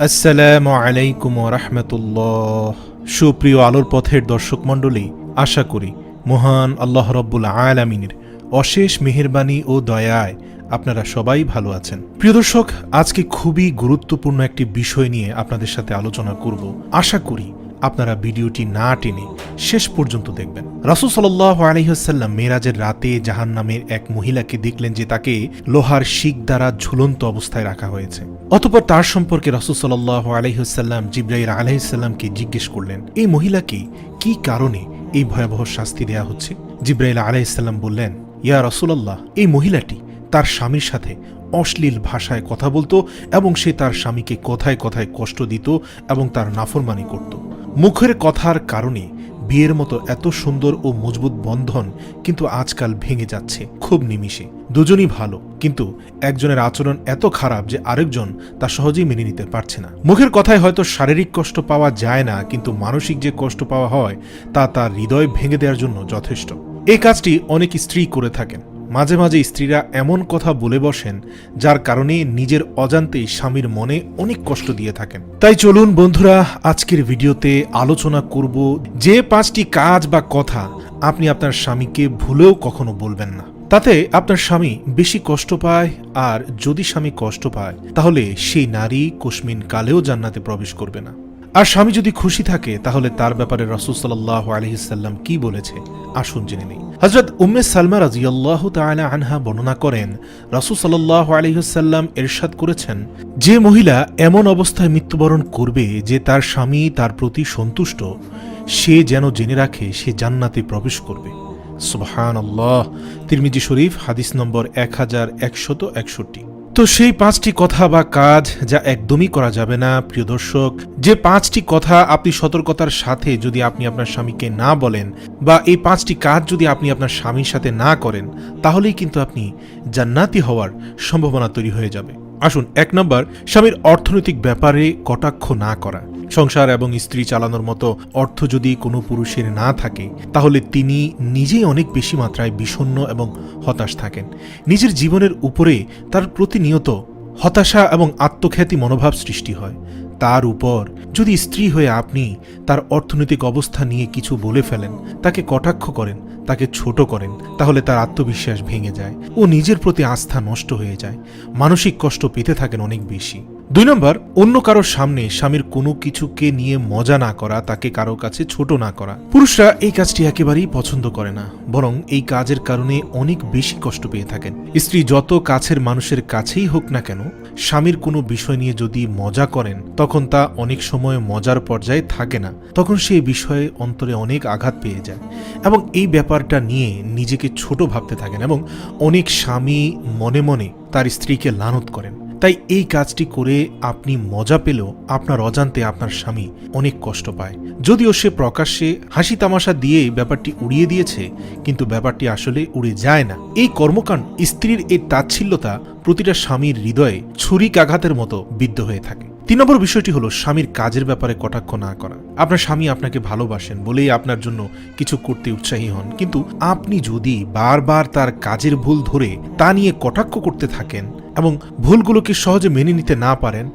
আসসালামু আলাইকুম ওয়া রাহমাতুল্লাহ। সুপ্রিয় আলোর পথের দর্শক মণ্ডলী, আশা করি মহান আল্লাহ রাব্বুল আলামিনের অশেষ মেহেরবানি ও দয়ায় আপনারা সবাই ভালো আছেন। প্রিয় দর্শক, আজকে খুবই গুরুত্বপূর্ণ একটি বিষয় নিয়ে আপনাদের সাথে আলোচনা করব। আশা করি আপনারা ভিডিওটি না টেনে শেষ পর্যন্ত দেখবেন। রাসূল সাল্লাল্লাহু আলাইহি ওয়াসাল্লাম মেরাজের রাতে জাহান্নামের এক মহিলাকে দেখলেন যে তাকে লোহার শিক দ্বারা ঝুলন্ত অবস্থায় রাখা হয়েছে। অতঃপর তার সম্পর্কে রাসূল সাল্লাল্লাহু আলাইহি ওয়াসাল্লাম জিবরাইল আলাইহিস সালামকে জিজ্ঞেস করলেন, এই মহিলাকে কি কারণে এই ভয়াবহ শাস্তি দেয়া হচ্ছে? জিবরাইল আলাইহিস সালাম বললেন, ইয়া রাসূলুল্লাহ, এই মহিলাটি তার স্বামীর সাথে অশ্লীল ভাষায় কথা বলতো এবং সে তার স্বামীকে কথায় কথায় কষ্ট দিত এবং তার নাফরমানি করত। মুখের কথার কারণে বিয়ের মতো এত সুন্দর ও মজবুত বন্ধন কিন্তু আজকাল ভেঙে যাচ্ছে খুব নিমিষে। দুজনই ভালো, কিন্তু একজনের আচরণ এত খারাপ যে আরেকজন তা সহজেই মেনে নিতে পারছে না। মুখের কথায় হয়তো শারীরিক কষ্ট পাওয়া যায় না, কিন্তু মানসিক যে কষ্ট পাওয়া হয় তা তার হৃদয় ভেঙে দেওয়ার জন্য যথেষ্ট। এই কাজটি অনেক স্ত্রী করে থাকেন। মাঝে মাঝে স্ত্রীরা এমন কথা বলে বসেন যার কারণে নিজের অজান্তেই স্বামীর মনে অনেক কষ্ট দিয়ে থাকেন। তাই চলুন বন্ধুরা, আজকের ভিডিওতে আলোচনা করব যে 5টি কাজ বা কথা আপনি আপনার স্বামীকে ভুলেও কখনো বলবেন না। তাতে আপনার স্বামী বেশি কষ্ট পায়, আর যদি স্বামী কষ্ট পায় তাহলে সেই নারী কোশমিন কালেও জান্নাতে প্রবেশ করবে না। আর স্বামী যদি খুশি থাকে তাহলে তার ব্যাপারে রাসূল সাল্লাল্লাহু আলাইহি সাল্লাম কি বলেছে আসুন জেনে নেই। হযরত উম্মে সালমা রাদিয়াল্লাহু তাআলা আনহা বর্ণনা করেন, রাসূল সাল্লাল্লাহু আলাইহি সাল্লাম ইরশাদ করেছেন, যে মহিলা এমন অবস্থায় মৃত্যুবরণ করবে যে তার স্বামী তার প্রতি সন্তুষ্ট, সে যেন জেনে রাখে সে জান্নাতে প্রবেশ করবে। সুবহানাল্লাহ। তিরমিজি শরীফ, হাদিস নম্বর 1161। তো সেই 5টি কথা বা কাজ যা একদমই করা যাবে না প্রিয় দর্শক, যে 5টি কথা আপনি সতর্কতার সাথে যদি আপনি আপনার স্বামীকে না বলেন, বা এই 5টি কাজ যদি আপনি আপনার স্বামীর সাথে না করেন, তাহলেই কিন্তু আপনি জান্নাতি হওয়ার সম্ভাবনা তৈরি হয়ে যাবে। আসুন, 1 নম্বর, স্বামীর অর্থনৈতিক ব্যাপারে কটাক্ষ না করা। সংসার এবং স্ত্রী চালানোর মতো অর্থ যদি কোনো পুরুষের না থাকে তাহলে তিনি নিজেই অনেক বেশি মাত্রায় বিষণ্ণ এবং হতাশ থাকেন। নিজের জীবনের উপরে তার প্রতিনিয়ত হতাশা এবং আত্মখ্যাতি মনোভাব সৃষ্টি হয়। তার উপর যদি স্ত্রী হয়ে আপনি তার অর্থনৈতিক অবস্থা নিয়ে কিছু বলে ফেলেন, তাকে কটাক্ষ করেন, তাকে ছোট করেন, তাহলে তার আত্মবিশ্বাস ভেঙে যায় ও নিজের প্রতি আস্থা নষ্ট হয়ে যায়। মানসিক কষ্ট পেতে থাকেন অনেক বেশি। 2 নম্বর, অন্য কারোর সামনে স্বামীর কোনো কিছুকে নিয়ে মজা না করা, তাকে কারো কাছে ছোট না করা। পুরুষরা এই কাজটি একেবারেই পছন্দ করে না, বরং এই কাজের কারণে অনেক বেশি কষ্ট পেয়ে থাকেন। স্ত্রী যত কাছের মানুষের কাছেই হোক না কেন, স্বামীর কোনো বিষয় নিয়ে যদি মজা করেন তখন তা অনেক সময় মজার পর্যায়ে থাকে না, তখন সেই বিষয়ে অন্তরে অনেক আঘাত পেয়ে যায় এবং এই ব্যাপারটা নিয়ে নিজেকে ছোট ভাবতে থাকেন এবং অনেক স্বামী মনে মনে তার স্ত্রীকে লানত করেন। তাই এই কাজটি করে আপনি মজা পেলেও আপনার অজান্তে আপনার স্বামী অনেক কষ্ট পায়। যদিও সে প্রকাশ্যে হাসি তামাশা দিয়ে ব্যাপারটি উড়িয়ে দিয়েছে, কিন্তু ব্যাপারটি আসলে উড়ে যায় না। এই কর্মকাণ্ড, স্ত্রীর এই তাচ্ছিল্যতা প্রতিটা স্বামীর হৃদয়ে ছুরিকাঘাতের মতো বিদ্ধ হয়ে থাকে। 3 নম্বর বিষয়টি হলো স্বামীর কাজের ব্যাপারে কটাক্ষ না করা। আপনার স্বামী আপনাকে ভালোবাসেন বলেই আপনার জন্য কিছু করতে উৎসাহী হন, কিন্তু আপনি যদি বারবার তার কাজের ভুল ধরে তা নিয়ে কটাক্ষ করতে থাকেন এবং ভুলগুলোকে সহজে মেনে নিতে না পারেন,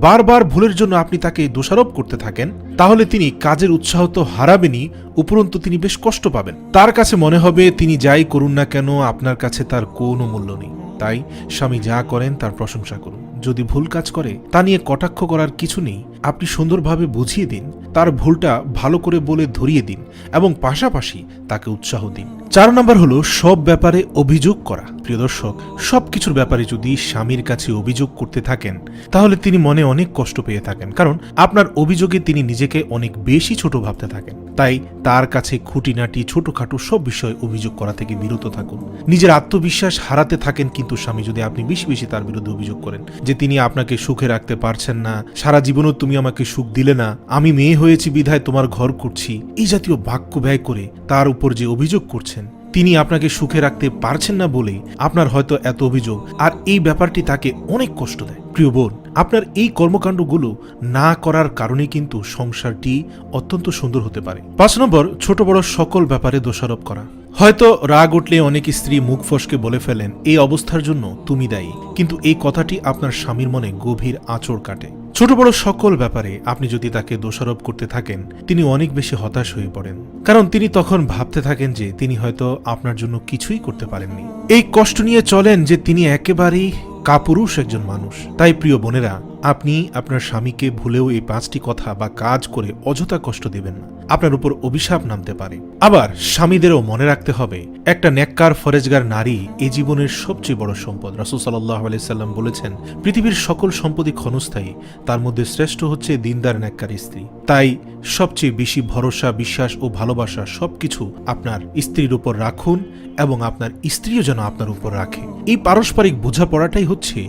বারবার ভুলের জন্য আপনি তাকে দোষারোপ করতে থাকেন, তাহলে তিনি কাজের উৎসাহ তো হারাবেনই, উপরন্তু তিনি বেশ কষ্ট পাবেন। তার কাছে মনে হবে তিনি যাই করুন না কেন আপনার কাছে তার কোনো মূল্য নেই। তাই স্বামী যা করেন তার প্রশংসা করুন। যদি ভুল কাজ করে তা নিয়ে কটাক্ষ করার কিছু নেই, আপনি সুন্দরভাবে বুঝিয়ে দিন, তার ভুলটা ভালো করে বলে ধরিয়ে দিন এবং পাশাপাশি তাকে উৎসাহ দিন। 4 নম্বর হলো সব ব্যাপারে অভিযোগ করা। প্রিয় দর্শক, সবকিছুর ব্যাপারে যদি স্বামীর কাছে অভিযোগ করতে থাকেন তাহলে তিনি মনে অনেক কষ্ট পেয়ে থাকেন, কারণ আপনার অভিযোগে তিনি নিজেকে অনেক বেশি ছোট ভাবতে থাকেন। তাই তার কাছে খুঁটিনাটি ছোটখাটো সব বিষয়ে অভিযোগ করা থেকে বিরত থাকুন। নিজের আত্মবিশ্বাস হারাতে থাকেন কিন্তু স্বামী যদি আপনি বেশি বেশি তার বিরুদ্ধে অভিযোগ করেন যে তিনি আপনাকে সুখে রাখতে পারছেন না, সারা জীবনও তুমি আমাকে সুখ দিলে না, আমি মেয়ে হয়েছি বিধায় তোমার ঘর করছি, এই জাতীয় বাক্য ব্যয় করে তার উপর যে অভিযোগ করছেন, তিনি আপনাকে সুখে রাখতে পারছেন না বলেই আপনার হয়তো এত অভিযোগ, আর এই ব্যাপারটি তাকে অনেক কষ্ট দেয়। প্রিয় বোন, আপনার এই কর্মকাণ্ডগুলো না করার কারণে কিন্তু সংসারটি অত্যন্ত সুন্দর হতে পারে। 5 নম্বর, ছোট বড় সকল ব্যাপারে দোষারোপ করা। হয়তো রাগ উঠলে অনেক স্ত্রী মুখ ফসকে বলে ফেলেন, এই অবস্থার জন্য তুমি দায়ী, কিন্তু এই কথাটি আপনার স্বামীর মনে গভীর আঁচড় কাটে। ছোট বড় সকল ব্যাপারে আপনি যদি তাকে দোষারোপ করতে থাকেন, তিনি অনেক বেশি হতাশ হয়ে পড়েন, কারণ তিনি তখন ভাবতে থাকেন যে তিনি হয়তো আপনার জন্য কিছুই করতে পারেননি। এই কষ্ট নিয়ে চলেন যে তিনি একেবারেই কাপুরুষ একজন মানুষ। তাই প্রিয় বোনেরা, আপনি আপনার স্বামীকে ভুলেও এই 5টি কথা বা কাজ করে অযথা কষ্ট দিবেন না, আপনার উপর অভিশাপ নামতে পারে। আবার স্বামীদেরও মনে রাখতে হবে, একটা নেককার ফরেজগার নারী এই জীবনের সবচেয়ে বড় সম্পদ। রাসূল সাল্লাল্লাহু আলাইহি সাল্লাম বলেছেন, পৃথিবীর সকল সম্পত্তি ক্ষণস্থায়ী, তার মধ্যে শ্রেষ্ঠ হচ্ছে দিনদার নেককার স্ত্রী। তাই সবচেয়ে বেশি ভরসা, বিশ্বাস ও ভালোবাসা সবকিছু আপনার স্ত্রীর উপর রাখুন এবং আপনার স্ত্রীও যেন আপনার উপর রাখে। এই পারস্পরিক বোঝাপড়াটাই হচ্ছে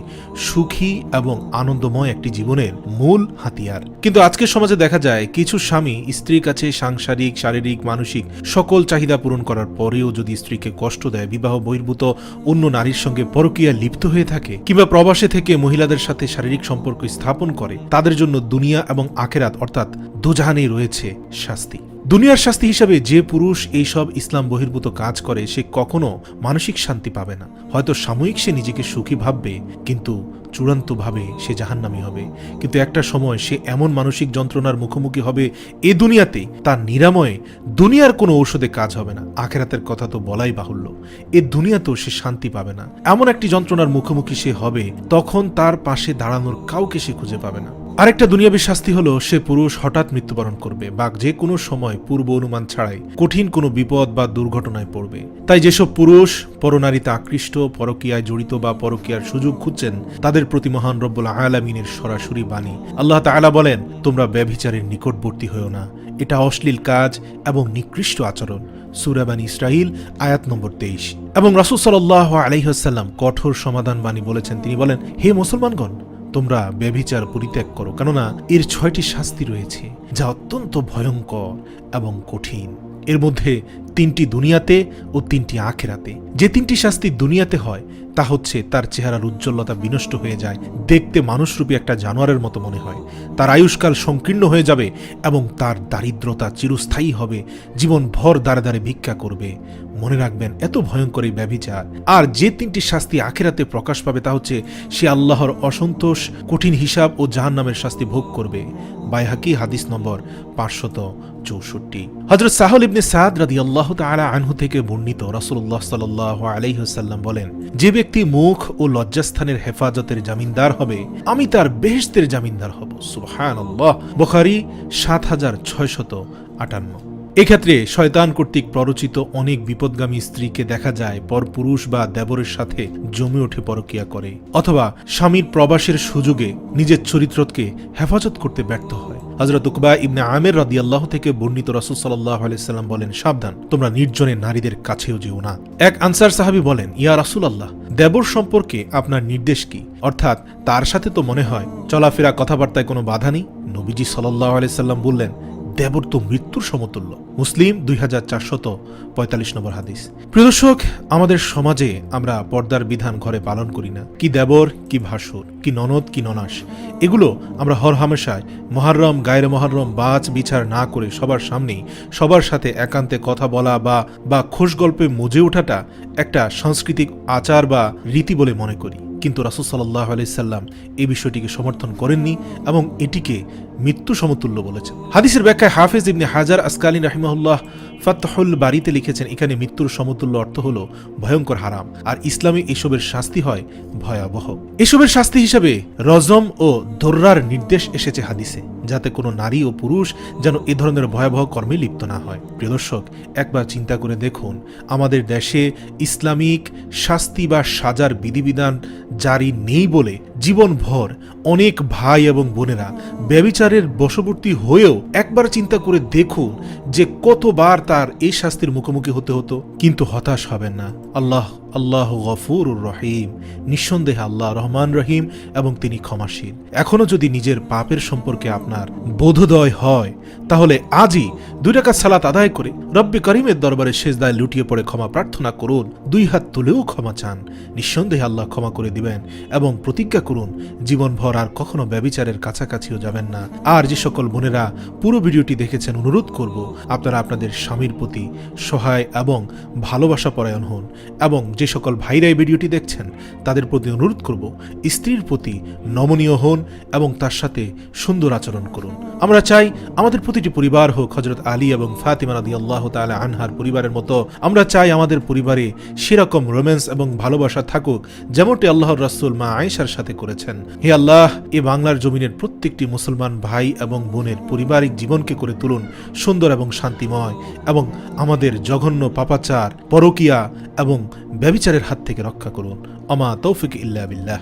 সুখী এবং আনন্দময় একটি জীবনের মূল হাতিয়ার। কিন্তু আজকের সমাজে দেখা যায়, কিছু স্বামী স্ত্রীর কাছে সাংসারিক, শারীরিক, মানসিক সকল চাহিদা পূরণ করার পরেও যদি স্ত্রীকে কষ্ট দেয়, বিবাহ বহির্ভূত অন্য নারীর সঙ্গে পরকীয়ায় লিপ্ত হয়ে থাকে, কিংবা প্রবাসে থেকে মহিলাদের সাথে শারীরিক সম্পর্ক স্থাপন করে, তাদের জন্য দুনিয়া এবং আখেরাত অর্থাৎ দোজাহানেই রয়েছে শাস্তি। দুনিয়ার শাস্তি হিসাবে যে পুরুষ এইসব ইসলাম বহির্ভূত কাজ করে, সে কখনো মানসিক শান্তি পাবে না। হয়তো সাময়িক সে নিজেকে সুখী ভাববে, কিন্তু চূড়ান্তভাবে সে জাহান্নামী হবে। কিন্তু একটা সময় সে এমন মানসিক যন্ত্রণার মুখোমুখি হবে এ দুনিয়াতে, তার নিরাময়ে দুনিয়ার কোনো ঔষধে কাজ হবে না। আখেরাতের কথা তো বলাই বাহুল্য, এ দুনিয়াতেও সে শান্তি পাবে না। এমন একটি যন্ত্রণার মুখোমুখি সে হবে, তখন তার পাশে দাঁড়ানোর কাউকে সে খুঁজে পাবে না। আরেকটা দুনিয়াবী শাস্তি হলো, সে পুরুষ হঠাৎ মৃত্যুবরণ করবে বা যে কোনো সময় পূর্ব অনুমান ছাড়াই কঠিন কোনো বিপদ বা দুর্ঘটনায় পড়বে। তাই যেসব পুরুষ পরনারীতে আকৃষ্ট, পরকীয়ায় জড়িত বা পরকীয়ার সুযোগ খুঁজছেন, তাদের প্রতি মহান রব্বুল আলামিনের সরাসরি বাণী। আল্লাহ তাআলা বলেন, তোমরা ব্যভিচারের নিকটবর্তী হও না, এটা অশ্লীল কাজ এবং নিকৃষ্ট আচরণ। সূরা বনী ইসরাঈল আয়াত নম্বর 23। এবং রাসূল সাল্লাল্লাহু আলাইহি ওয়াসাল্লাম কঠোর সমাধান বাণী বলেছেন। তিনি বলেন, হে মুসলমানগণ, তোমরা ব্যভিচার পরিত্যাগ করো, কেননা এর 6টি শাস্তি রয়েছে যা অত্যন্ত ভয়ঙ্কর এবং কঠিন। এর মধ্যে 3টি দুনিয়াতে ও 3টি আখেরাতে। যে 3টি শাস্তি দুনিয়াতে হয় তা হচ্ছে, তার চেহারার উজ্জ্বলতা বিনষ্ট হয়ে যায়, দেখতে মানুষরূপী একটা জানোয়ারের মতো মনে হয়, তার আয়ুষ্কাল সংকীর্ণ হয়ে যাবে এবং তার দারিদ্রতা চিরস্থায়ী হবে, জীবন ভর দ্বারে দ্বারে ভিক্ষা করবে। মনে রাখবেন, এত ভয়ঙ্কর এই ব্যভিচার। আর যে 3টি শাস্তি আখিরাতে প্রকাশ পাবে তা হচ্ছে, সে আল্লাহর অসন্তোষ, কঠিন হিসাব ও জাহান্নামের শাস্তি ভোগ করবে। বাইহাকি হাদিস নম্বর 564। হযরত সাহল ইবনে সাদ রাদিয়াল্লাহু তাআলা আনহু থেকে বর্ণিত, রাসূলুল্লাহ সাল্লাল্লাহু আলাইহি ওয়াসাল্লাম বলেন, যে ব্যক্তি মুখ ও লজ্জাস্থানের হেফাজতের জামিনদার হবে, আমি তার বেহেশতের জামিনদার হব। সুবহানাল্লাহ। বুখারী 7658। এক্ষেত্রে শয়তান কর্তৃক প্ররোচিত অনেক বিপদগামী স্ত্রীকে দেখা যায় পরপুরুষ বা দেবরের সাথে জমে ওঠে পরকীয়া করে, অথবা স্বামীর প্রবাসের সুযোগে নিজের চরিত্রকে হেফাজত করতে ব্যর্থ হয়। হযরত উকবা ইবনে আমির রাদিয়াল্লাহু থেকে বর্ণিত, রাসূল সাল্লাল্লাহু আলাইহি সাল্লাম বলেন, সাবধান, তোমরা নির্জনে নারীদের কাছেও যেও না। এক আনসার সাহাবী বলেন, ইয়া রাসূলুল্লাহ, দেবর সম্পর্কে আপনার নির্দেশ কি? অর্থাৎ তার সাথে তো মনে হয় চলাফেরা কথাবার্তায় কোনো বাধা নেই। নবীজি সাল্লাল্লাহু আলাইহি সাল্লাম বললেন, দেবর তো মৃত্যুর সমতুল্য। মুসলিম 2445 নম্বর হাদিস। প্রিয় দর্শক, আমাদের সমাজে আমরা পর্দার বিধান ঘরে পালন করি না। কি দেবর, কি ভাসুর, কি ননদ, কি ননাস, এগুলো আমরা হরহামেশায় মুহররম, গায়রে মুহররম বাছ বিচার না করে সবার সামনেই সবার সাথে একান্তে কথা বলা বা খোশ গল্পে মজে ওঠাটা একটা সাংস্কৃতিক আচার বা রীতি বলে মনে করি। কিন্তু রাসূল সাল্লাল্লাহু আলাইহি সাল্লাম এই বিষয়টিকে সমর্থন করেননি এবং এটিকে মৃত্যু সমতুল্য বলেছেন। হাদিসের ব্যাখ্যায় হাফেজ ইবনে হাজার আসকালী রাহিমাহুল্লাহ ফাতহুল বারীতে লিখেছেন, এখানে মৃত্যুর সমতুল্য অর্থ হলো ভয়ঙ্কর হারাম, আর ইসলামে এসবের শাস্তি হয় ভয়াবহ। এসবের শাস্তি হিসেবে রজম ও দর্রার নির্দেশ এসেছে হাদিসে, যাতে কোনো নারী ও পুরুষ যেন এ ধরনের ভয়াবহ কর্মে লিপ্ত না হয়। প্রিয় দর্শক, একবার চিন্তা করে দেখুন, আমাদের দেশে ইসলামিক শাস্তি বা সাজার বিধিবিধান জারি নেই বলে জীবনভর অনেক ভাই এবং বোনেরা ব্যভিচারের বশবর্তী হয়েও একবার চিন্তা করে দেখুন যে কতবার তার এই শাস্তির মুখোমুখি হতে হতো। কিন্তু হতাশ হবেন না, আল্লাহ গফুরুর রহিম, নিঃসন্দেহে আল্লাহ রহমান রহিম এবং তিনি ক্ষমাশীল। এখনো যদি নিজের পাপের সম্পর্কে আপনার বোধোদয় হয়, তাহলে আজই 2 রাকাত সালাত আদায় করে রব্বি করিমের দরবারে সেজদায় লুটিয়ে পড়ে ক্ষমা প্রার্থনা করুন, 2 হাত তুলেও ক্ষমা চান। নিঃসন্দেহে আল্লাহ ক্ষমা করে দিবেন এবং প্রতিজ্ঞা করুন, জীবনভর আর কখনো ব্যভিচারের কাছাকাছিও যাবেন না। আর যে সকল বোনেরা পুরো ভিডিওটি দেখেছেন, অনুরোধ করব আপনারা আপনাদের স্বামীর প্রতি সহায় এবং ভালোবাসা পরায়ণ হন, এবং যে সকল ভাইরা এই ভিডিওটি দেখছেন তাদের প্রতি অনুরোধ করব স্ত্রীর প্রতি নমনীয় হন এবং তার সাথে সুন্দর আচরণ করুন। আমরা চাই আমাদের প্রতিটি পরিবার হোক হযরত আলী এবং ফাতিমা রাদিয়াল্লাহু তাআলা আনহার পরিবারের মতো। আমরা চাই আমাদের পরিবারে সেরকম রোম্যান্স এবং ভালোবাসা থাকুক যেমনটি আল্লাহর রাসূল মা আয়েশার সাথে করেছেন। হে আল্লাহ, এই বাংলার জমিনের প্রত্যেকটি মুসলমান ভাই এবং বোনের পারিবারিক জীবনকে করে তুলুন সুন্দর এবং শান্তিময়, এবং আমাদের জঘন্য পাপাচার, পরকিয়া এবং ব্যভিচারের হাত থেকে রক্ষা করুন। আমা তৌফিক ইল্লা বিল্লাহ।